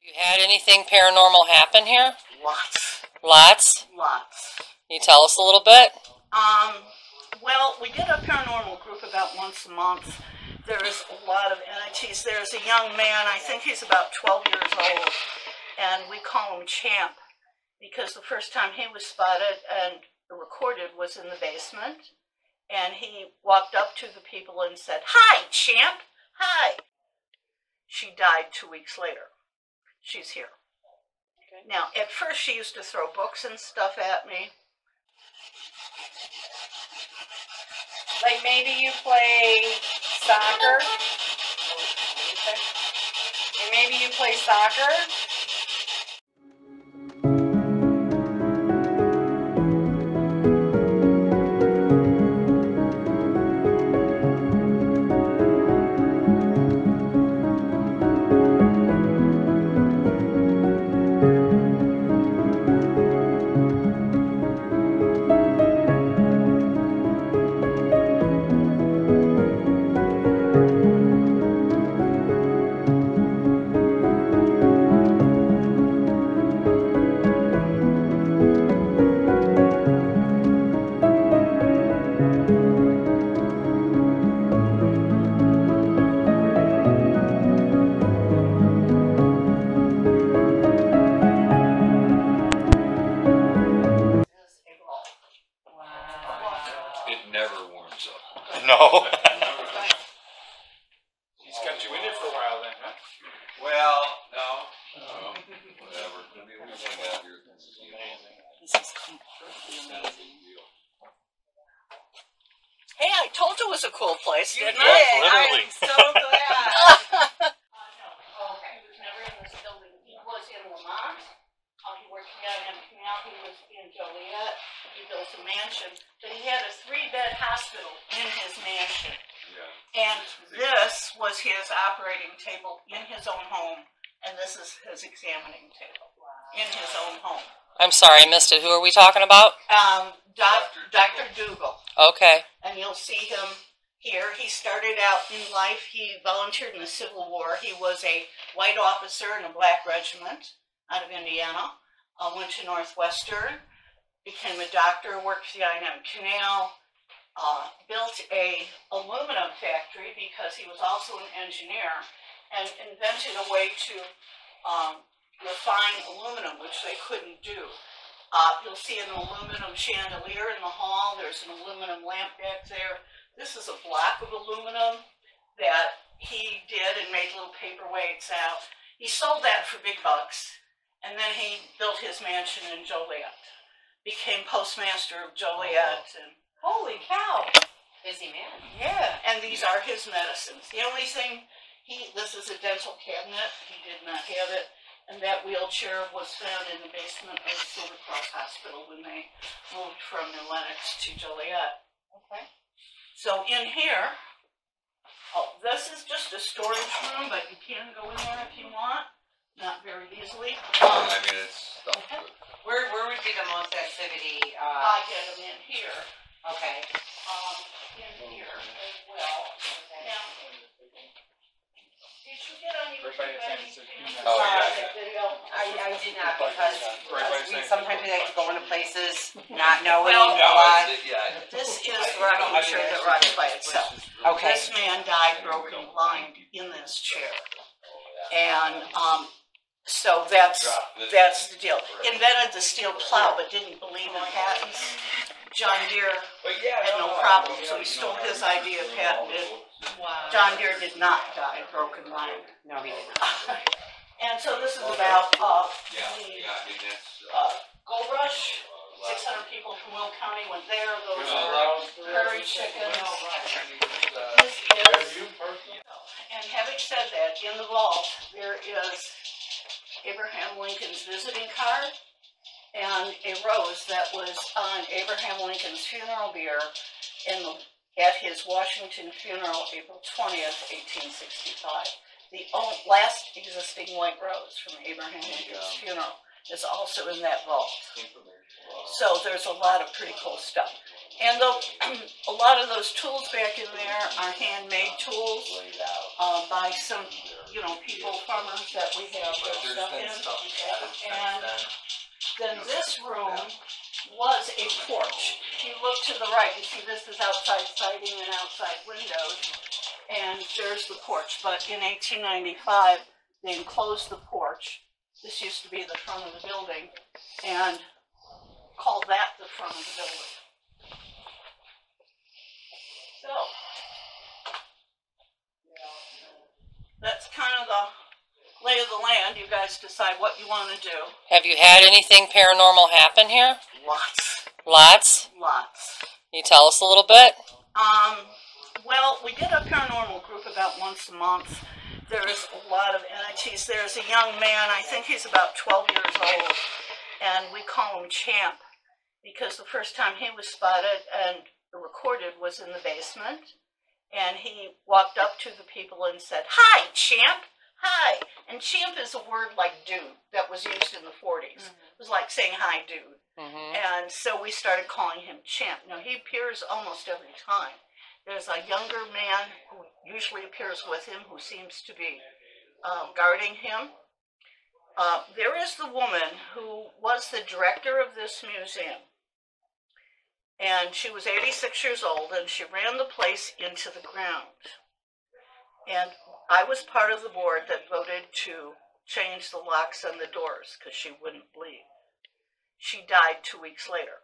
You had anything paranormal happen here? Lots. Lots? Lots. Can you tell us a little bit? Well, we get a paranormal group about once a month. There's a lot of entities. There's a young man, I think he's about 12 years old, and we call him Champ because the first time he was spotted and recorded was in the basement, and he walked up to the people and said, "Hi, Champ, hi." She died 2 weeks later. She's here. Okay. Now, at first she used to throw books and stuff at me. Like maybe you play soccer. And maybe you play soccer. No. He's kept you in it for a while then, huh? Well, no. Whatever. Hey, I told you it was a cool place, didn't I? Literally. I'm so glad. Okay, he was never in this building. He was in Lamont. He worked in Canal. He was in Joliet. He built a mansion, but he had a 3-bed hospital in his mansion. Yeah. And this was his operating table in his own home, and this is his examining table in his own home. I'm sorry, I missed it. Who are we talking about? Dr. Dougal. Okay. And you'll see him here. He started out in life, he volunteered in the Civil War. He was a white officer in a black regiment out of Indiana. Went to Northwestern, became a doctor, worked for the I&M Canal, built a aluminum factory because he was also an engineer, and invented a way to refine aluminum, which they couldn't do. You'll see an aluminum chandelier in the hall. There's an aluminum lamp back there. This is a block of aluminum that he did and made little paperweights out. He sold that for big bucks, and then he built his mansion in Joliet. Became postmaster of Joliet. And Holy cow. Busy man. yeah, and these are his medicines. The only thing, this is a dental cabinet. He did not have it. And that wheelchair was found in the basement of Silver Cross Hospital when they moved from New Lenox to Joliet. Okay. So in here, this is just a storage room, but you can go in there if you want. Not very easily. I mean, it's stuff. Okay. Where would be the most activity? I get them in here. Okay. In here as well. Now, did you get on your Oh, yeah. video? I did not because we saying sometimes we like to go into places not knowing Well, a lot. This is the rocking chair that rocks by itself. Okay. This man died broken blind in this chair. And so that's the deal. Invented the steel plow but didn't believe in patents. John Deere had no problem, so he stole his idea, patented. Wow. John Deere did not die broken blind. No, he did not. And so this is about the Gold Rush. 600 people from Will County went there. Those are prairie chickens. This is, and having said that, in the vault there is Abraham Lincoln's visiting card and a rose that was on Abraham Lincoln's funeral bier at his Washington funeral, April 20th, 1865. The last existing white rose from Abraham Lincoln's funeral is also in that vault. So there's a lot of pretty cool stuff. And a lot of those tools back in there are handmade tools by some, people, farmers that we have their stuff in. And then this room was a porch. If you look to the right, you see this is outside siding and outside windows. And there's the porch. But in 1895, they enclosed the porch. This used to be the front of the building, and called that the front of the building. So, that's kind of the lay of the land. You guys decide what you want to do. Have you had anything paranormal happen here? Lots. Lots? Lots. Can you tell us a little bit? Well, we get a paranormal group about once a month. There's a lot of entities. There's a young man, I think he's about 12 years old, and we call him Champ, because the first time he was spotted and recorded was in the basement, and he walked up to the people and said, "Hi, Champ, hi." And Champ is a word like dude that was used in the 40s. It was like saying hi, dude. And so we started calling him Champ. Now, he appears almost every time. There's a younger man who usually appears with him who seems to be guarding him. There is the woman who was the director of this museum. And she was 86 years old, and she ran the place into the ground. And I was part of the board that voted to change the locks on the doors because she wouldn't leave. She died 2 weeks later.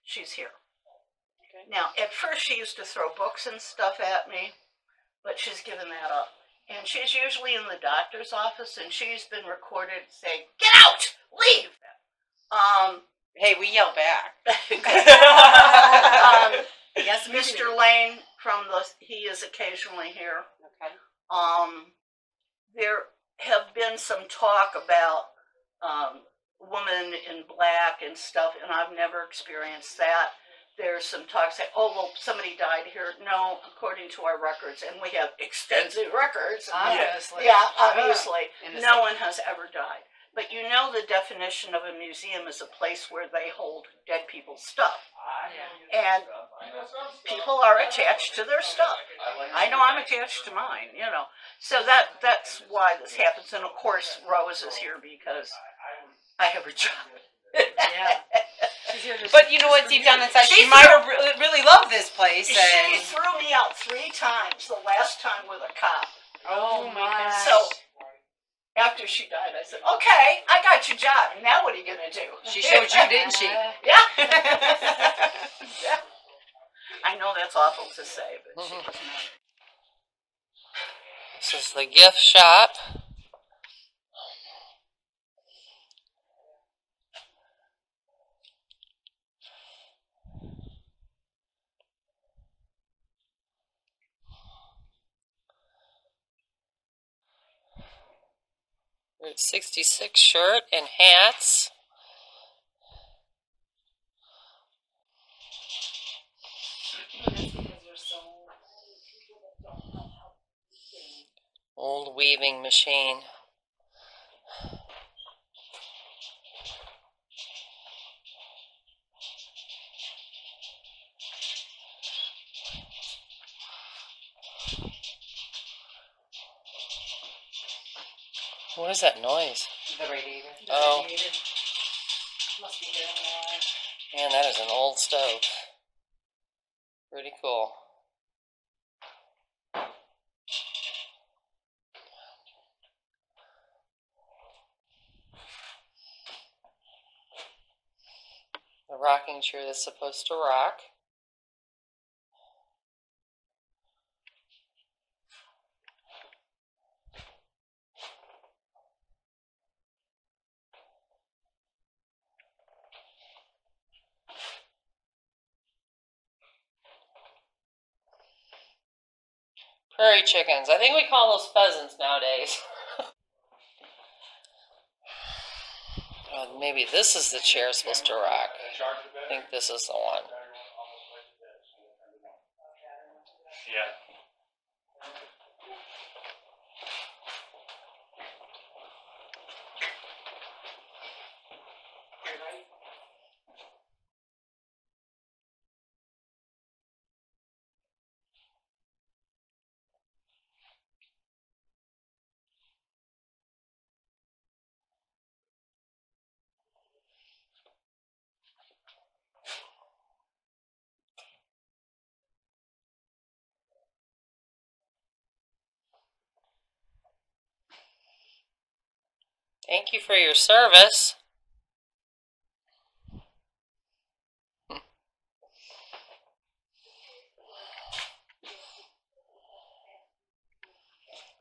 She's here. Now, at first she used to throw books and stuff at me, but she's given that up. And she's usually in the doctor's office, and she's been recorded saying, "Get out! Leave!" Hey, we yell back. Yes, Mr. Lane he is occasionally here. Okay. There have been some talk about woman in black and stuff, and I've never experienced that. There's some talk saying, "Oh, well, somebody died here." No, according to our records, and we have extensive records. Obviously. Yeah, obviously. Innocent. No one has ever died. But you know the definition of a museum is a place where they hold dead people's stuff. And people are attached to their stuff. I know I'm attached to mine, So that's why this happens. And of course, Rose is here because I have a job. Yeah. But you know what, deep down inside, she might have really loved this place. She And threw me out 3 times, the last time with a cop. oh my gosh. So after she died, I said, "Okay, I got your job. Now what are you going to do?" She showed you, didn't she? Yeah. Yeah. I know that's awful to say, but she doesn't know. This is the gift shop. Route 66 shirt and hats. Old weaving machine. What is that noise? The radiator. Oh, Must be there in the line. man, that is an old stove. Pretty cool. The rocking chair that's supposed to rock. Prairie chickens. I think we call those pheasants nowadays. Maybe this is the chair supposed to rock. I think this is the one. Yeah. Thank you for your service.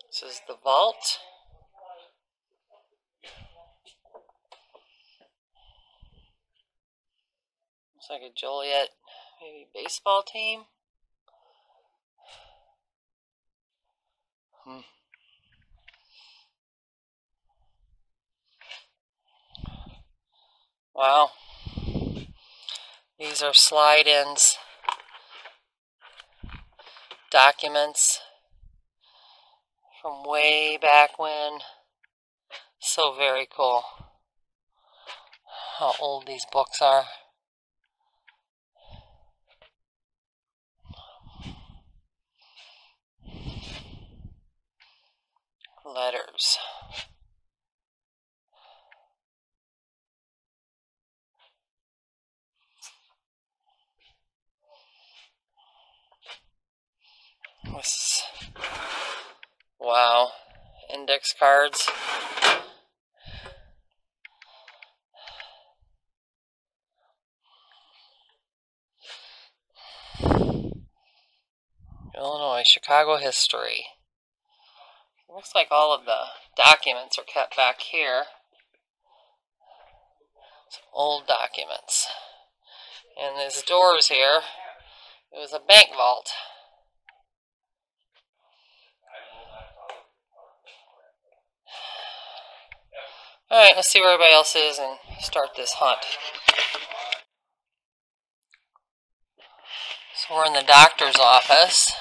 This is the vault. Looks like a Joliet, maybe baseball team. Wow. These are slide-ins. Documents from way back when. So very cool. How old these books are. Letters. This, wow. Index cards. Illinois, Chicago history. Looks like all of the documents are kept back here. Some old documents. And these doors here, it was a bank vault. Alright, let's see where everybody else is and start this hunt. So we're in the doctor's office.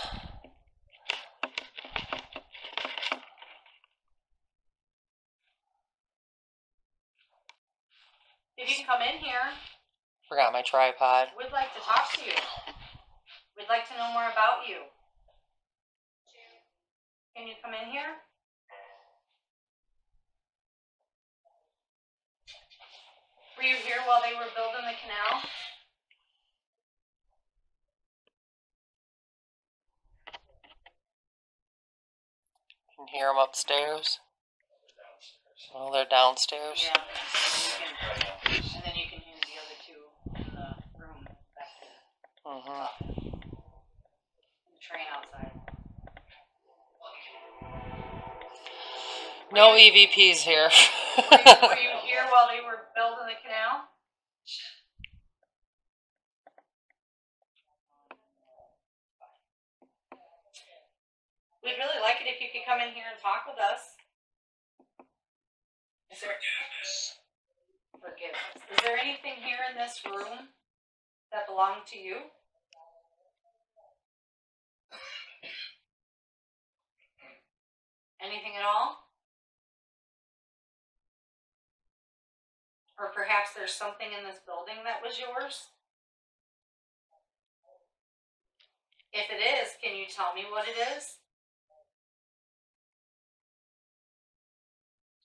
If you can come in here, Forgot my tripod. we'd like to talk to you. We'd like to know more about you. Can you come in here? Were you here while they were building the canal? You can hear them upstairs. Oh, they're downstairs. Yeah. And then you can hear the other two in the room back there. The train outside. No EVPs here. Were you here while they were building the canal? We'd really like it if you could come in here and talk with us. Is there forgiveness? Is there anything here in this room that belonged to you? Anything at all? Or perhaps there's something in this building that was yours? If it is, can you tell me what it is?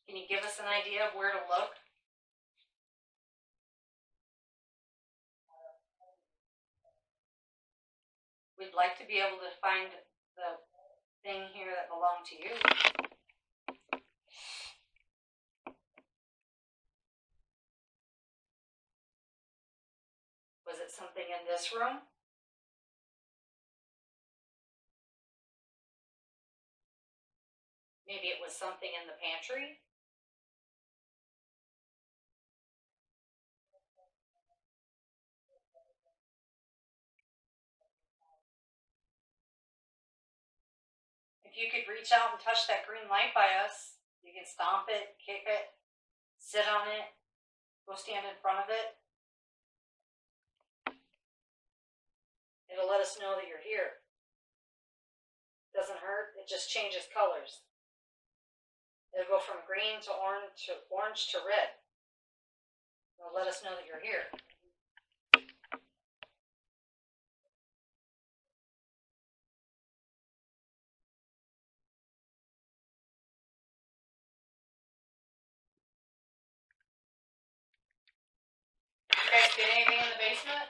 Can you give us an idea of where to look? We'd like to be able to find the thing here that belonged to you. Was it something in this room? Maybe it was something in the pantry? If you could reach out and touch that green light by us, you can stomp it, kick it, sit on it, go stand in front of it. It'll let us know that you're here. Doesn't hurt, it just changes colors. It'll go from green to orange to red. It'll let us know that you're here. You guys get anything in the basement?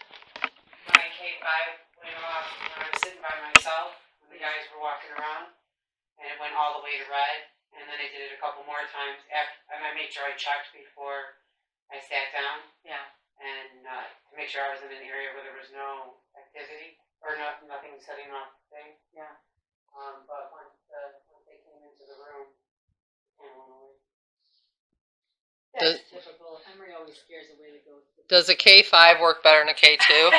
My K5 went off when I was sitting by myself when the guys were walking around, and it went all the way to red. And then I did it a couple more times and I made sure I checked before I sat down. Yeah. And to make sure I was in an area where there was no activity or nothing setting off the thing. Yeah. But once they came into the room, it went away. Does, That's typical. Emery always scares away the ghosts. does a K5 work better than a K2? I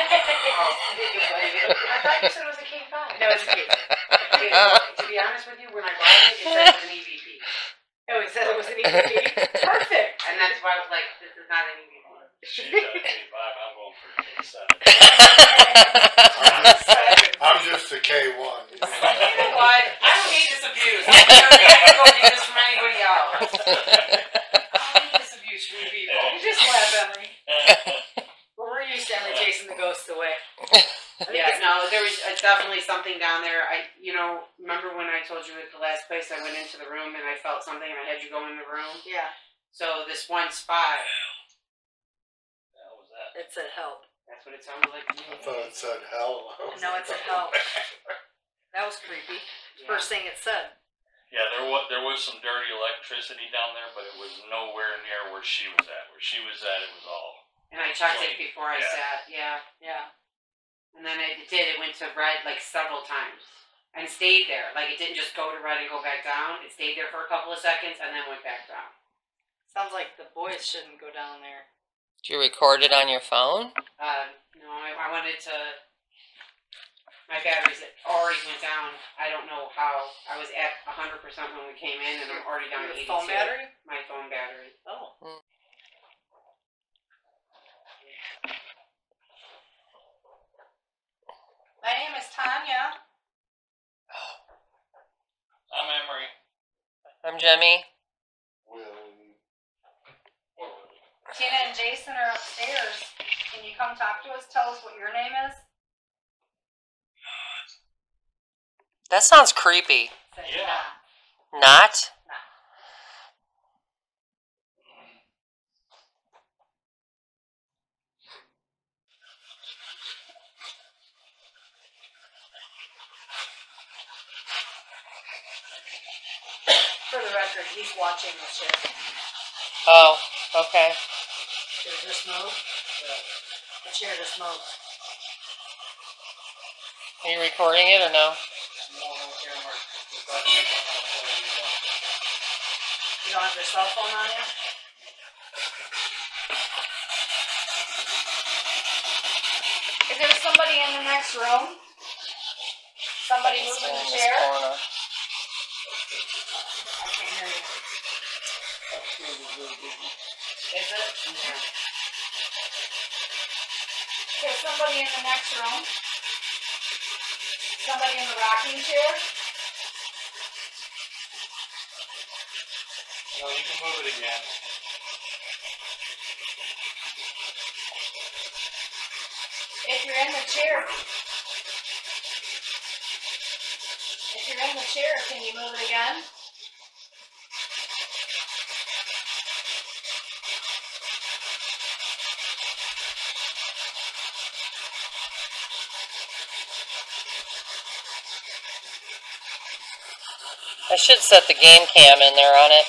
thought you said it was a K5. No, it's a K. To be honest with you, when I bought it, it said it was an EVP. Oh, it said it was an EVP? Perfect. And that's why I was like, this is not an EVP. She got a K5, I'm going for a K7. I'm just a K1. You know what? I don't hate this abuse. I'm not going to do this from anybody else. I hate this abuse from people. You just laugh, Emery. Well, we're used to Emery chasing the ghosts away. Yeah, no, there was definitely something down there. Remember when I told you at the last place I went into the room and I felt something and I had you go in the room? Yeah. So this one spot, How was that? It said help. that's what it sounded like to me. I thought it said hell. No, it said help. That was creepy. Yeah. First thing it said. Yeah, there was some dirty electricity down there, but it was nowhere near where she was at. Where she was at, it was all. And I checked it before I Yeah. sat, yeah. Yeah. And then it went to red like several times. And stayed there. Like it didn't just go to red and go back down. It stayed there for a couple of seconds and then went back down. Sounds like the boys shouldn't go down there. Do you record it on your phone? No, I wanted to. My batteries already went down. I don't know how. I was at 100% when we came in, and I'm already down to 82. Your phone battery? My phone battery. Oh. My name is Tanya. I'm Emery. I'm Jemmy. Tina and Jason are upstairs. Can you come talk to us? Tell us what your name is? That sounds creepy. Said Yeah. nah. Not? For the record, he's watching the chair. Oh, okay. Does this move? The chair just moved. Are you recording it or no? You don't have your cell phone on you? Is there somebody in the next room? Somebody moving the In this chair? corner. I can't hear you. Is it? There's somebody in the next room? Somebody in the rocking chair? No, you can move it again. If you're in the chair, can you move it again? I should set the game cam in there on it.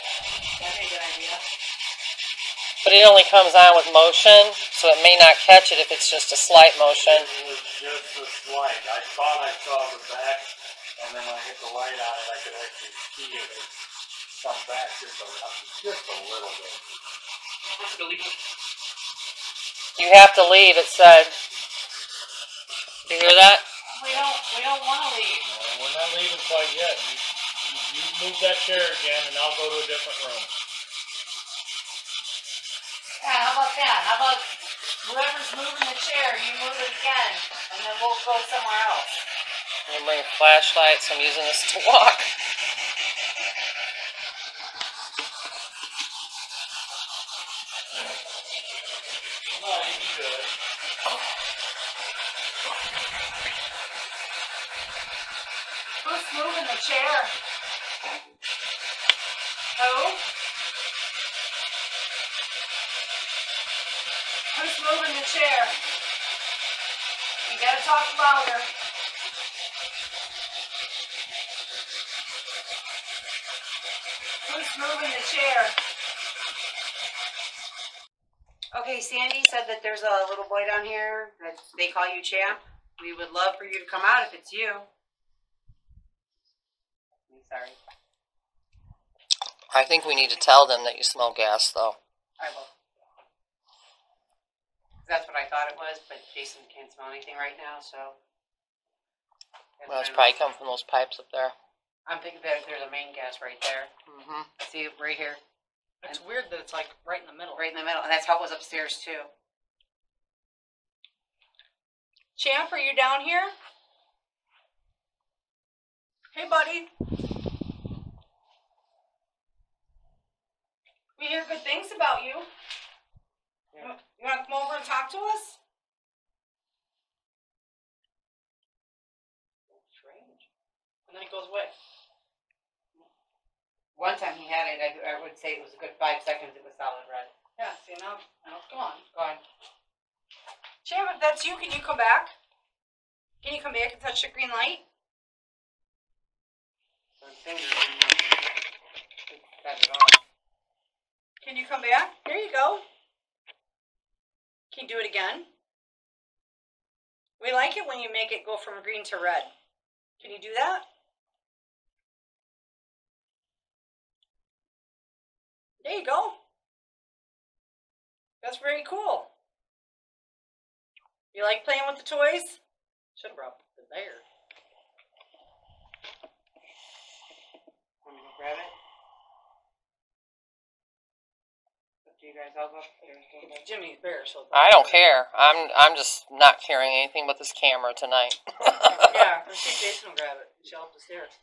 That'd be a good idea. But it only comes on with motion, so it may not catch it if it's just a slight motion. It was just a slide. I thought I saw the back, and then when I hit the light on it, I could actually see it. It come back just a little bit. You have to leave, it said. You hear that? We don't want to leave. We're not leaving quite yet. You move that chair again, and I'll go to a different room. Yeah, how about that? How about whoever's moving the chair, you move it again, and then we'll go somewhere else. I'm gonna bring a flashlight, so I'm using this to walk. No, you can do it. Who's moving the chair? Who? Who's moving the chair? You gotta talk louder. moving the chair. Okay, Sandy said that there's a little boy down here that they call you Champ. We would love for you to come out if it's you. I'm sorry. I think we need to tell them that you smell gas, though. I will. That's what I thought it was, but Jason can't smell anything right now, so. Well, it's probably come from those pipes up there. I'm thinking that there's a main gas right there. Mm-hmm. See, right here. It's weird that it's like right in the middle. Right in the middle, and that's how it was upstairs too. Champ, are you down here? Hey, buddy. We hear good things about you. Yeah. You want to come over and talk to us? Strange. And then he goes away. One time he had it, I would say it was a good 5 seconds, it was solid red. Yeah, see, now it's gone. Gone. Champ, if that's you, can you come back? Can you come back and touch the green light? So I'm saying got it off. Can you come back? There you go. Can you do it again? We like it when you make it go from green to red. Can you do that? There you go. That's very cool. You like playing with the toys? Should have brought the bear. Want me to grab it? Do you guys all go upstairs? It's Jimmy's bear, so I don't care. I'm just not carrying anything but this camera tonight. yeah, let's see if Jason will grab it. She'll up the stairs.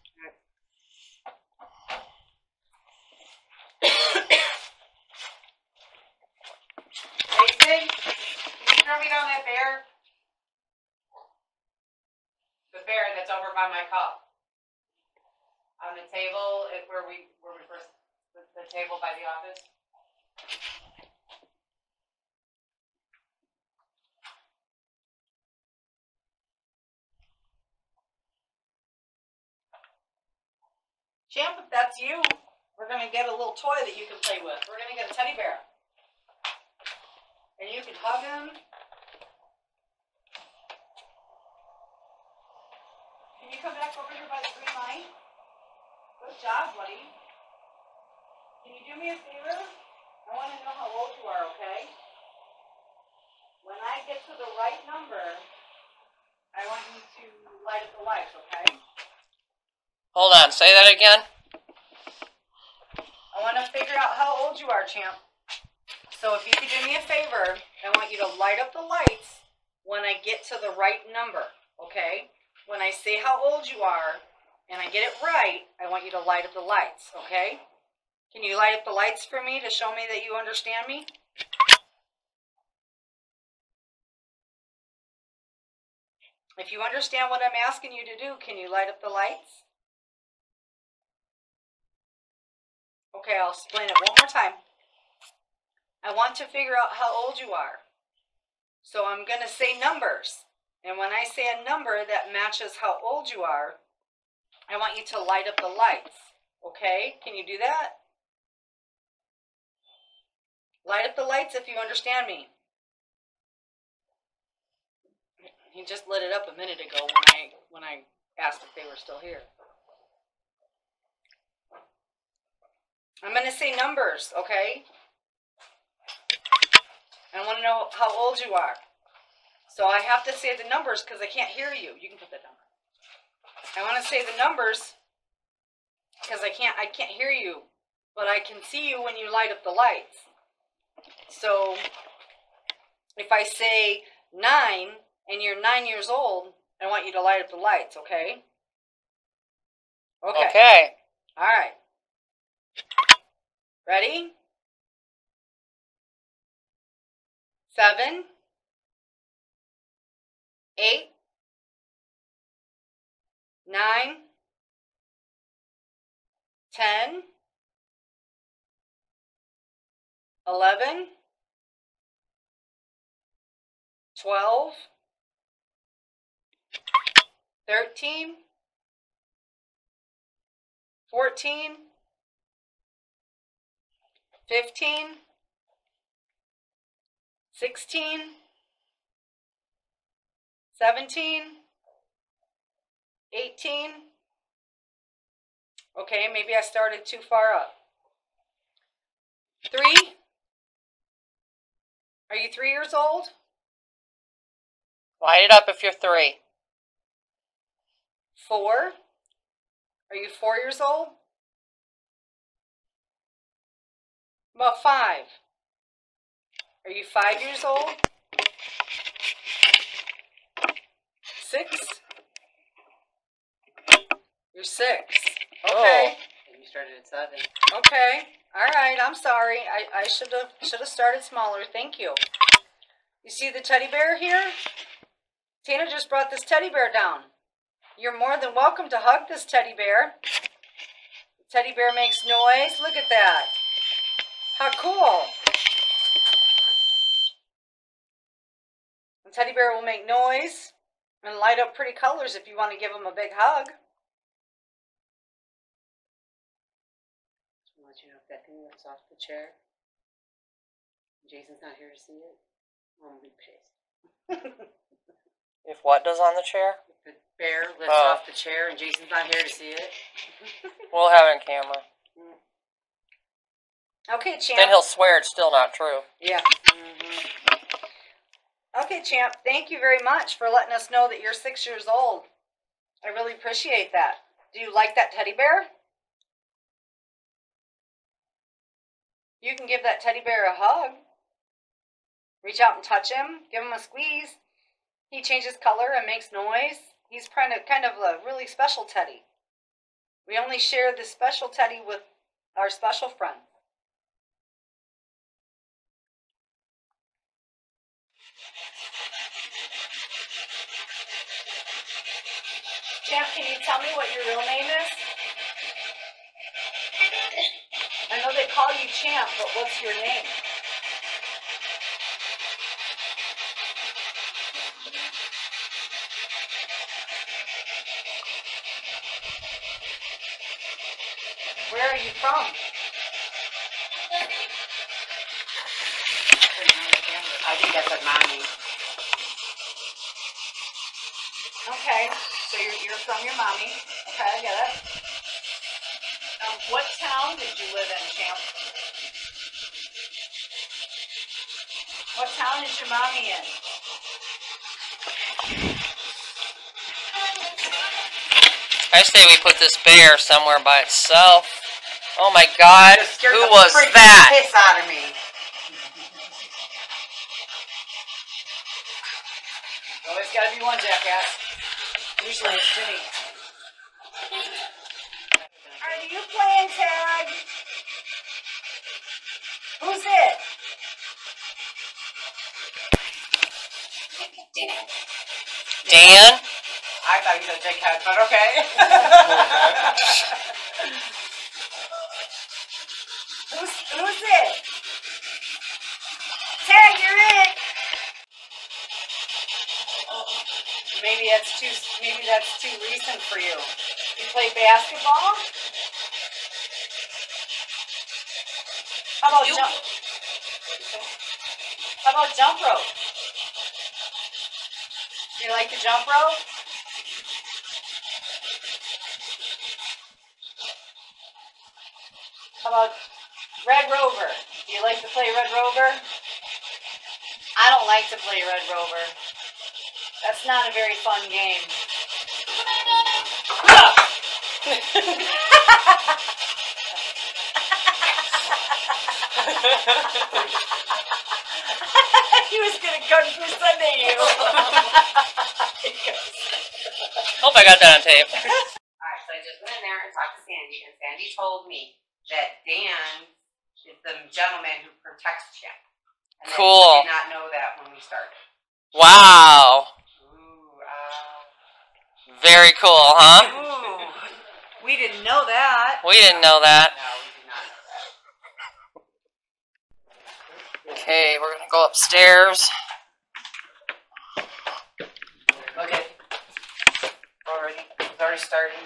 Jason, can you throw me down that bear? The bear that's over by my cup. On the table where we first the table by the office. Champ, if that's you, we're going to get a little toy that you can play with. We're going to get a teddy bear. And you can hug him. Can you come back over here by the green light? Good job, buddy. Can you do me a favor? I want to know how old you are, okay? When I get to the right number, I want you to light up the lights, okay? Hold on, say that again. I want to figure out how old you are, Champ. So if you could do me a favor, I want you to light up the lights when I get to the right number, okay? When I say how old you are and I get it right, I want you to light up the lights, okay? Can you light up the lights for me to show me that you understand me? If you understand what I'm asking you to do, can you light up the lights? Okay, I'll explain it one more time. I want to figure out how old you are. So I'm going to say numbers. And when I say a number that matches how old you are, I want you to light up the lights. Okay? Can you do that? Light up the lights if you understand me. He just lit it up a minute ago when I asked if they were still here. I'm going to say numbers, okay? I want to know how old you are. So I have to say the numbers because I can't hear you. You can put that down. I want to say the numbers because I can't hear you, but I can see you when you light up the lights. So if I say 9 and you're 9 years old, I want you to light up the lights, okay? Okay. All right. Ready? 7, 8, 9, 10, 11, 12, 13, 14, 15, 16, 17, 18. Okay, maybe I started too far up. 3. Are you 3 years old? Light it up if you're 3. 4. Are you 4 years old? About 5. Are you 5 years old? 6. You're 6. Okay. And you started at 7. Okay. All right. I'm sorry. I should have started smaller. Thank you. You see the teddy bear here? Tina just brought this teddy bear down. You're more than welcome to hug this teddy bear. The teddy bear makes noise. Look at that. How cool. The teddy bear will make noise and light up pretty colors if you want to give him a big hug. Just want you to know if that thing lifts off the chair. Jason's not here to see it. I'm gonna be pissed. If what does on the chair? The bear lifts off the chair and Jason's not here to see it. We'll have it on camera. Okay, champ. Then he'll swear it's still not true. Yeah. Okay, champ. Thank you very much for letting us know that you're 6 years old. I really appreciate that. Do you like that teddy bear? You can give that teddy bear a hug. Reach out and touch him. Give him a squeeze. He changes color and makes noise. He's kind of a really special teddy. We only share this special teddy with our special friend. Champ, can you tell me what your real name is? I know they call you Champ, but what's your name? Where are you from? I think that's what mommy. Okay, so you're from your mommy. Okay, I get it. What town did you live in, Champ? What town is your mommy in? I say we put this bear somewhere by itself. Oh my God, Just scared who the was freaking that? Piss out of me. Always gotta be one jackass. Usually it's Jimmy. Are you playing tag? Who's it? Dan? I thought you said dickhead, but okay. Who's it? Tag, you're it. Maybe that's too recent for you. You play basketball? How about jump rope? Do you like to jump rope? How about Red Rover? Do you like to play Red Rover? I don't like to play Red Rover. That's not a very fun game. He was gonna Kung Fu Sunday you. Hope I got that on tape. Alright, so I just went in there and talked to Sandy, and Sandy told me that Dan is the gentleman who protects Chip. And Cool. I did not know that when we started. Wow. Ooh, Very cool, huh? Ooh, we didn't know that. We didn't know that. no, we did not know that. Okay, we're gonna go upstairs. Okay. Already? It's already starting?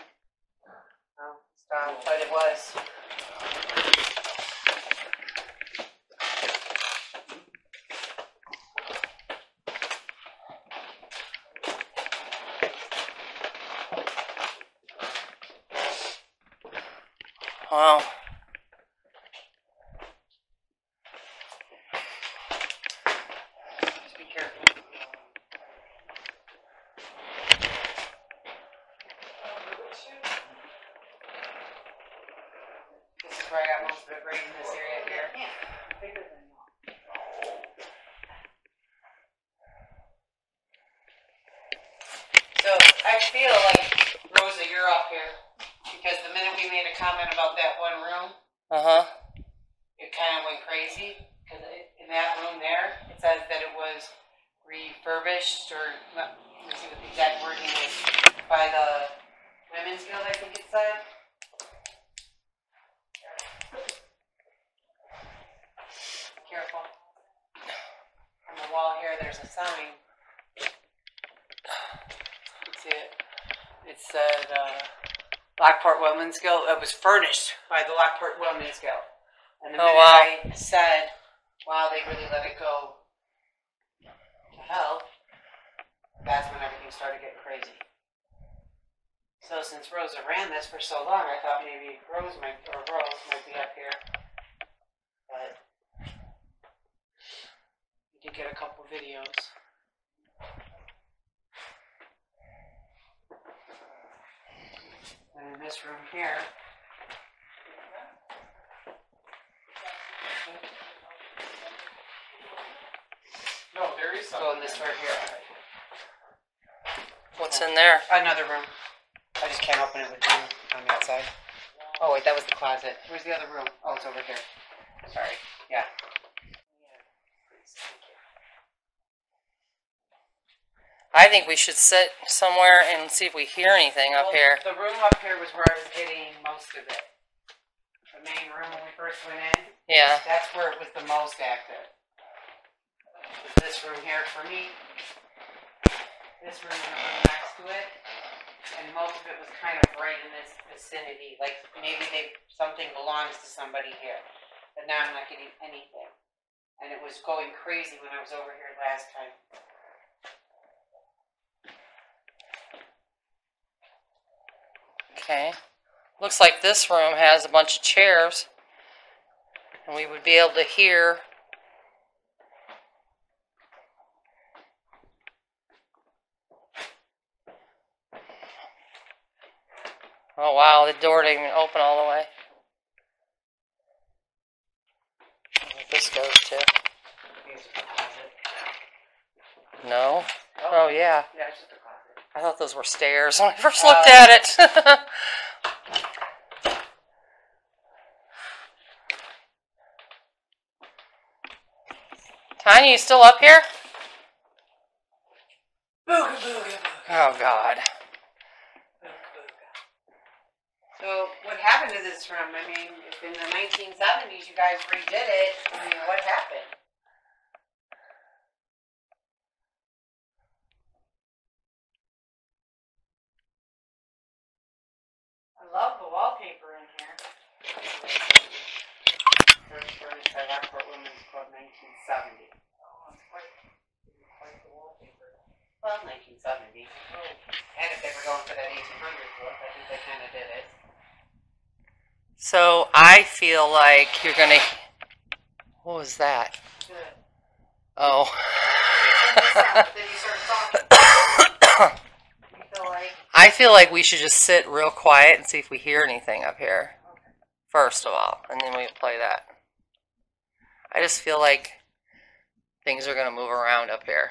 Oh, stop. But it was. Wow. Just be careful. This is where I got most of it right in this area here. Yeah, bigger than you. So I feel like, Rosa, you're up here. Because the minute we made a comment about that one room, Uh-huh. it kind of went crazy. Because in that room there, it says that it was refurbished, or let me see what the exact wording is, by the Women's Guild, I think it said. Careful. On the wall here, there's a sign. You can see it. It said, Lockport Women's Guild. It was furnished by the Lockport Women's Guild. And the Oh, minute wow. I said, wow, they really let it go to hell, that's when everything started getting crazy. So since Rosa ran this for so long, I thought maybe Rose might be up here. But we did get a couple videos. And in this room here, No, there is go in this right here. What's in there? Another room. I just can't open it with you on the outside. Oh wait, that was the closet. Where's the other room? Oh, it's over here. Sorry. Yeah. I think we should sit somewhere and see if we hear anything up Well, here. The room up here was where I was getting most of it. The main room when we first went in, Yeah. that's where it was the most active. This room here for me. This room and the room next to it. And most of it was kind of right in this vicinity. Like maybe something belongs to somebody here. But now I'm not getting anything. And it was going crazy when I was over here last time. Okay. Looks like this room has a bunch of chairs. And we would be able to hear. Oh wow, the door didn't even open all the way. This goes to. Here's the closet. No? Oh yeah. Yeah, it's just a closet. I thought those were stairs when I first looked at it. Tiny, you still up here? Booga booga booga. Oh God. So what happened to this room? I mean, if in the 1970s you guys redid it, I mean, what happened? I love the wallpaper in here. First furnished by Lockport Women's Club, 1970. Oh, it's quite the wallpaper. Well, 1970. And if they were going for that 1800s look, I think they kind of did it. So I feel like you're gonna. What was that? Good. Oh. Then you started talking. You feel like? I feel like we should just sit real quiet and see if we hear anything up here. First of all, and then we play that. I just feel like things are gonna move around up here.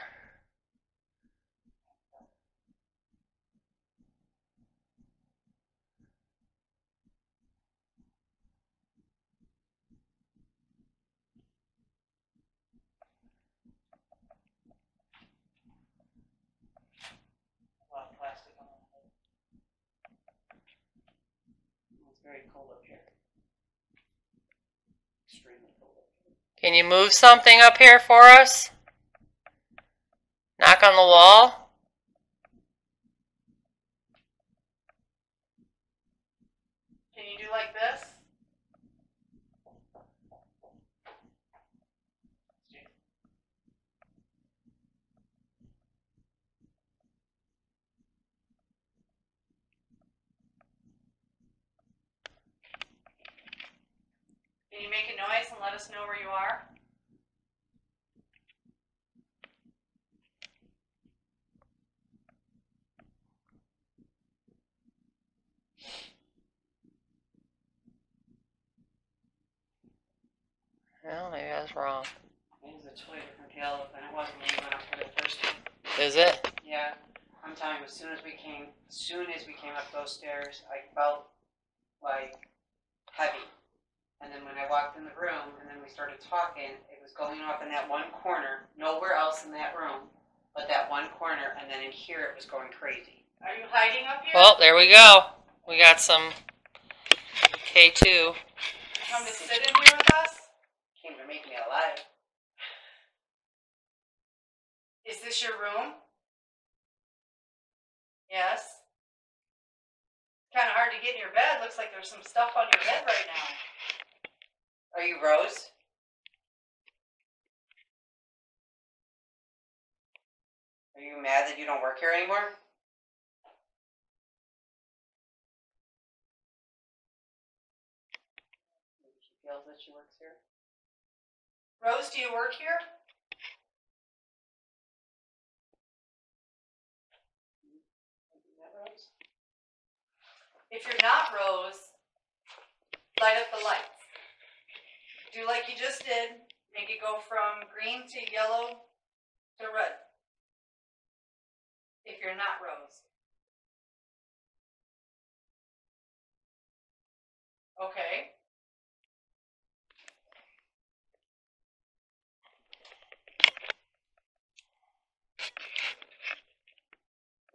A lot of plastic on it. It's very cold up here. Extremely cold up here. Can you move something up here for us? Knock on the wall? Can you do like this? make a noise and let us know where you are? Well, maybe I was wrong. It was a totally different deal than it was when we went up for the first time. Is it? Yeah, I'm telling you, as soon as we came up those stairs, I felt like heavy. And then when I walked in the room and then we started talking, it was going off in that one corner, nowhere else in that room, but that one corner, and then in here it was going crazy. Are you hiding up here? Well, there we go. We got some K2. Come to sit in here with us? Came to make me alive. Is this your room? Yes. Kind of hard to get in your bed. Looks like there's some stuff on your bed right now. Are you Rose? Are you mad that you don't work here anymore? Maybe she feels that she works here. Rose, do you work here? Isn't that Rose? If you're not Rose, light up the lights. Do like you just did. Make it go from green to yellow to red. If you're not Rose. Okay.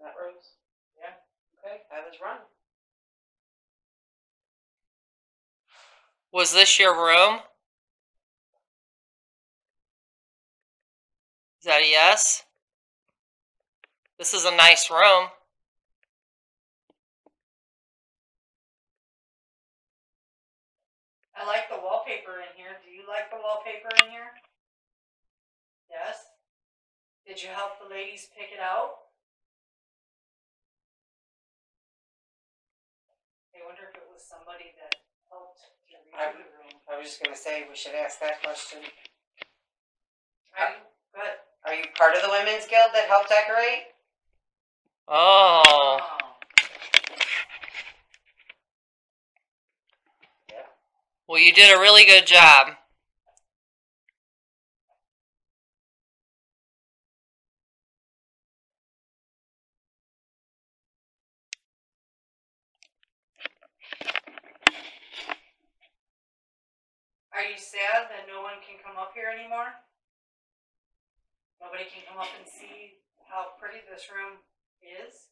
Not Rose? Yeah. Okay, I was wrong. Was this your room? Is that a yes? This is a nice room. I like the wallpaper in here. Do you like the wallpaper in here? Yes. Did you help the ladies pick it out? I wonder if it was somebody that helped to redo the room. I was just going to say, we should ask that question. Good. Are you part of the Women's Guild that helped decorate? Oh. Yeah. Well, you did a really good job. Are you sad that no one can come up here anymore? Nobody can come up and see how pretty this room is?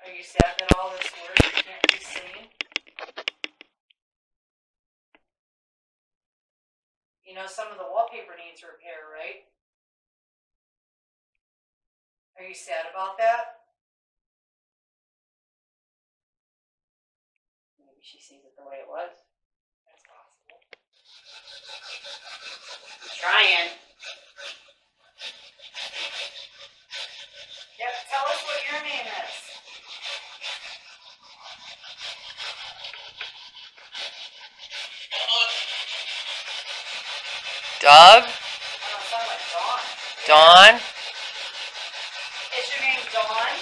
Are you sad that all this work can't be seen? You know, some of the wallpaper needs repair, right? Are you sad about that? Maybe she sees it the way it was. That's possible. Trying. Yep, tell us what your name is. Doug? I don't sound like Dawn. Dawn? Is your name Dawn?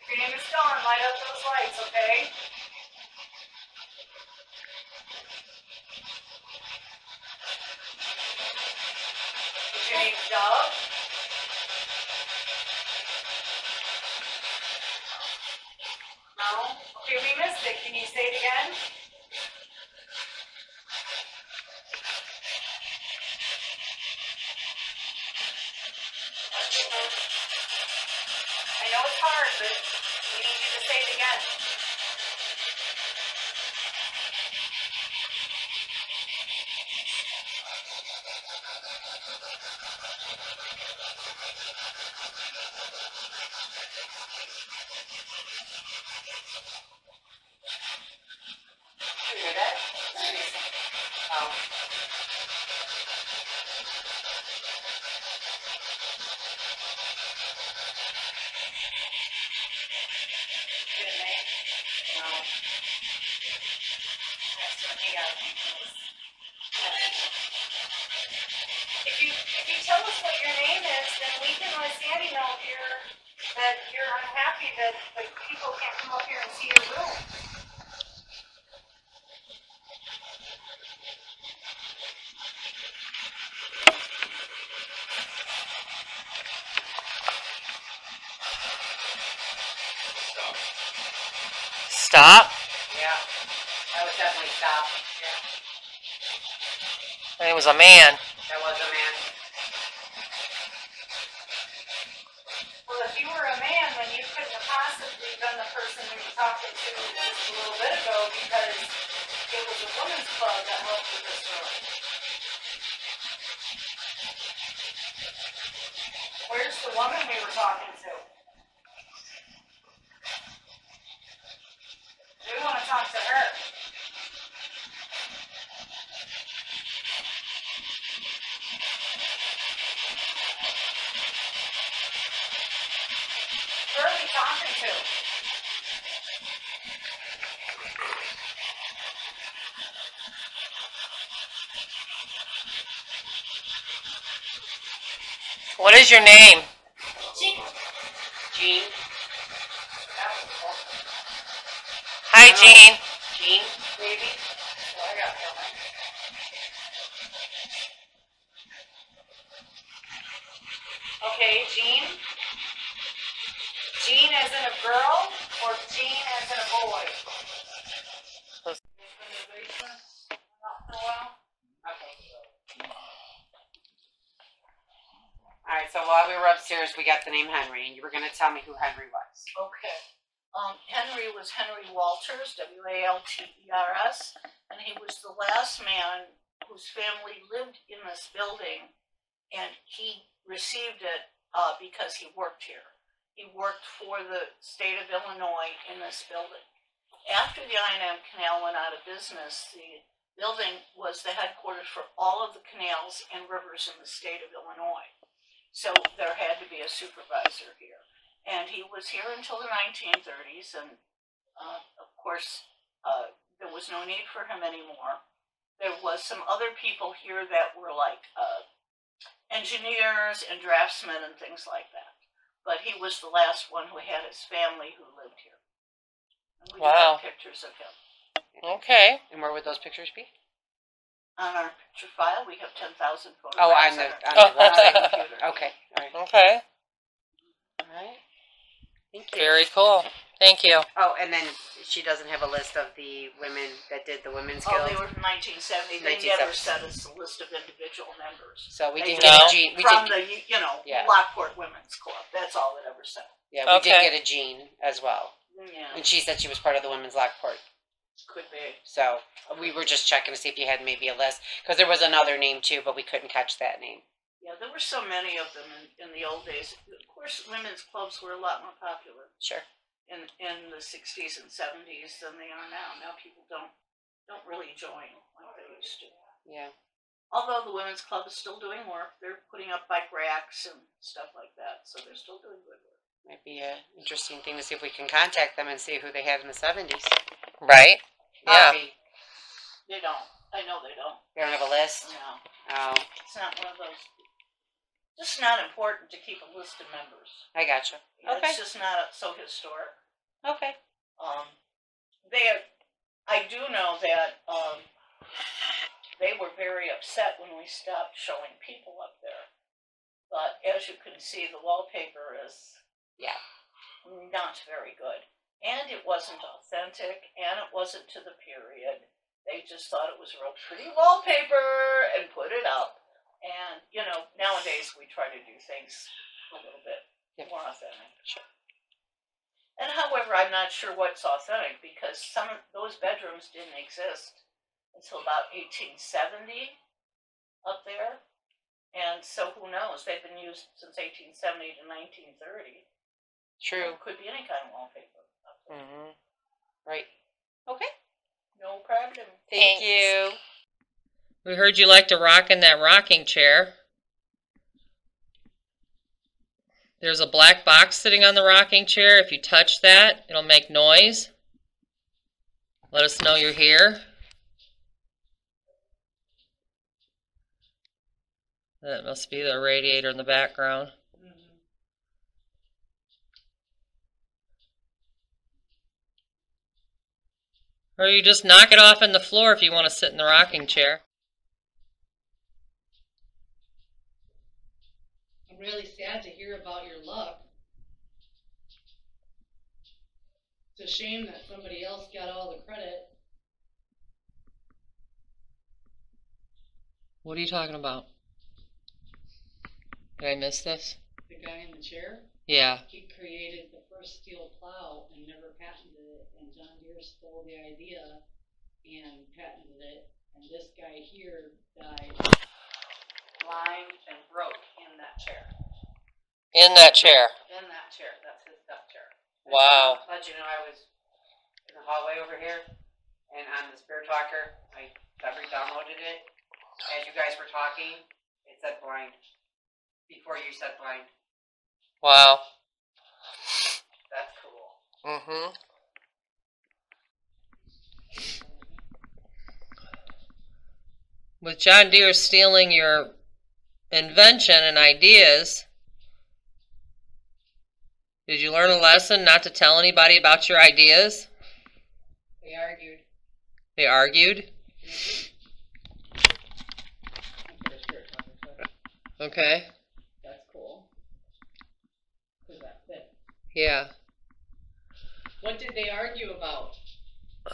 If your name is Dawn, light up those lights, okay? Is your name Doug? No? Okay, we missed it. Can you say it again? I know it's hard, but we need you to say it again. You hear that? Oh. yeah. If you tell us what your name is, then we can let Sandy know here that you're unhappy that the people can't come up here and see your room. Stop. Yeah. That was definitely stop. Yeah. And it was a man. That was a man. Well, if you were a man, then you couldn't have possibly been the person we were talking to just a little bit ago because it was a women's club that helped with this story. Where's the woman we were talking to? We want to talk to her. Who are we talking to? What is your name? Jean. Hi, Jean. Jean, maybe? Oh, I got Helen. Okay, Jean. Jean as in a girl or Jean as in a boy? Those- In the basement? Not for a while? Okay. Alright, so while we were upstairs, we got the name Henry, and you were going to tell me who Henry was. Okay. Henry was Henry Walters, W-A-L-T-E-R-S, and he was the last man whose family lived in this building, and he received it because he worked here. He worked for the state of Illinois in this building. After the I&M Canal went out of business, the building was the headquarters for all of the canals and rivers in the state of Illinois. So there had to be a supervisor here. And he was here until the 1930s, and of course, there was no need for him anymore. There was some other people here that were like engineers and draftsmen and things like that. But he was the last one who had his family who lived here. And we Wow. have pictures of him. Okay. And where would those pictures be? On our picture file, we have 10,000 photographs. Oh, on the Oh. website. computer. Okay, alright. Okay. Alright. Thank you. Very cool. Thank you. Oh, and then she doesn't have a list of the women that did the Women's Oh, Guild. they were from 1970. They 1970. never sent us a list of individual members. So we They did did get a No. Jean. We From did, the, you know, Yeah. Lockport Women's Club. That's all it ever said. yeah, we did Okay. get a Jean as well. Yeah, And she said she was part of the Women's Lockport. could be. So we were just checking to see if you had maybe a list. Because there was another name too, but we couldn't catch that name. Yeah, there were so many of them in the old days. Of course, women's clubs were a lot more popular Sure. in the 60s and 70s than they are now. Now people don't really join like they used to. Yeah. Although the women's club is still doing work, they're putting up bike racks and stuff like that, so they're still doing good work. Might be an interesting thing to see if we can contact them and see who they had in the 70s. Right? Yeah. Maybe. They don't. I know they don't. They don't have a list? No, Oh, it's not one of those. Just not important to keep a list of members. I gotcha. Okay. It's just not so historic. Okay. I do know that they were very upset when we stopped showing people up there. But as you can see, the wallpaper is not very good. And it wasn't authentic, and it wasn't to the period. They just thought it was real pretty wallpaper and put it up. And, you know, nowadays we try to do things a little bit more authentic. Sure. And however, I'm not sure what's authentic because some of those bedrooms didn't exist until about 1870 up there. And so who knows? They've been used since 1870 to 1930. True. It could be any kind of wallpaper up there. Mm-hmm. Right. Okay. No problem. Thank Thanks. you. We heard you like to rock in that rocking chair. There's a black box sitting on the rocking chair. If you touch that, it'll make noise. Let us know you're here. That must be the radiator in the background. Or you just knock it off on the floor if you want to sit in the rocking chair. I'm really sad to hear about your luck. It's a shame that somebody else got all the credit. What are you talking about? Did I miss this? The guy in the chair, Yeah. he created the first steel plow and never patented it, and John Deere stole the idea and patented it, and this guy here died blind and broke in that chair. In that chair. In that chair, that's his stuffed chair. Wow. Let you know, I was in the hallway over here, and on the Spirit Talker, I re-downloaded it. As you guys were talking, it said blind. Before you said blind. Wow. That's cool. Mm-hmm. With John Deere stealing your invention and ideas, did you learn a lesson not to tell anybody about your ideas? They argued. They argued? Okay. That's cool. Cause that fit. Yeah. What did they argue about? I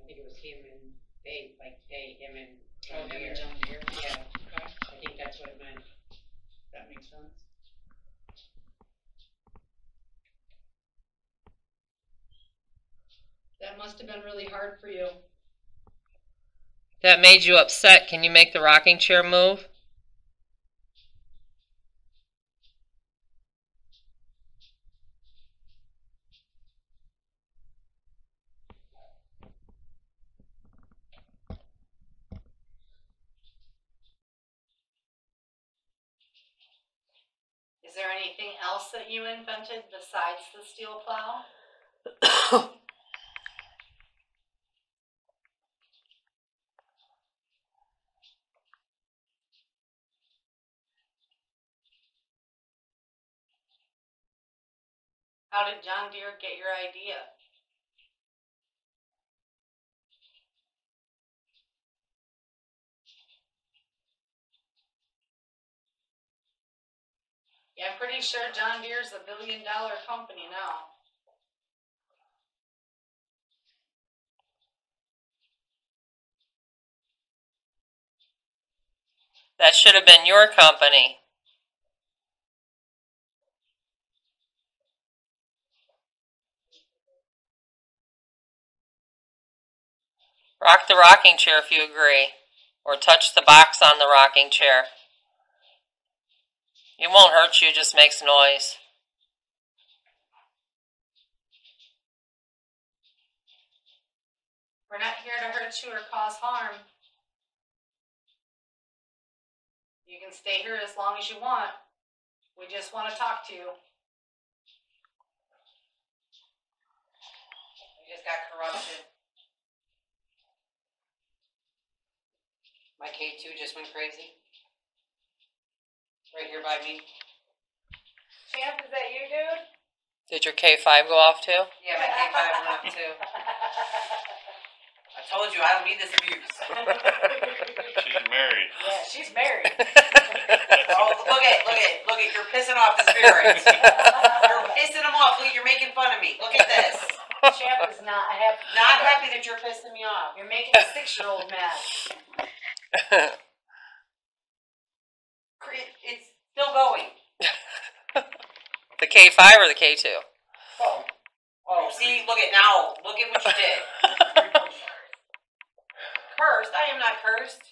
think it was him and they, like they, him and Oh, John him Deere. and John Deere. Yeah, Okay, I think that's what it meant. that makes sense. That must have been really hard for you. That made you upset. Can you make the rocking chair move? Is there anything else that you invented besides the steel plow? How did John Deere get your idea? Yeah, I'm pretty sure John Deere's a $1 billion company now. That should have been your company. Rock the rocking chair if you agree, or touch the box on the rocking chair. It won't hurt you, it just makes noise. We're not here to hurt you or cause harm. You can stay here as long as you want. We just want to talk to you. We just got corrupted. My K2 just went crazy. Right here by me. Champ, is that you, dude? Did your K5 go off too? Yeah, my K5 went up too. I told you, I don't need this abuse. She's married. Yeah, she's married. Oh, look at, you're pissing off the spirits. You're pissing them off, look, you're making fun of me. Look at this. Champ is not happy. Not happy that you're pissing me off. You're making a 6-year-old mad. It's still going. The K5 or the K2? Oh, see, look at now. Look at what you did. Cursed? I am not cursed.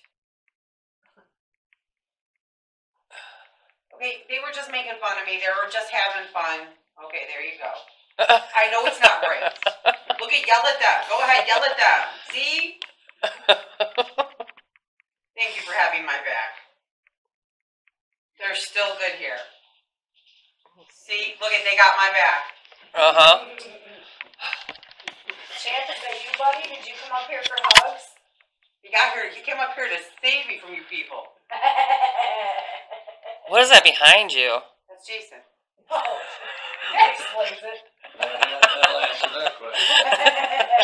Okay, they were just making fun of me. They were just having fun. Okay, there you go. I know it's not right. Look at, yell at them. Go ahead, yell at them. See? Thank you for having my back. They're still good here. See, look at, they got my back. Uh-huh. Champ, is that you, buddy? Did you come up here for hugs? He got here, he came up here to save me from you people. What is that behind you? That's Jason. Oh, that explains it. That'll answer that question.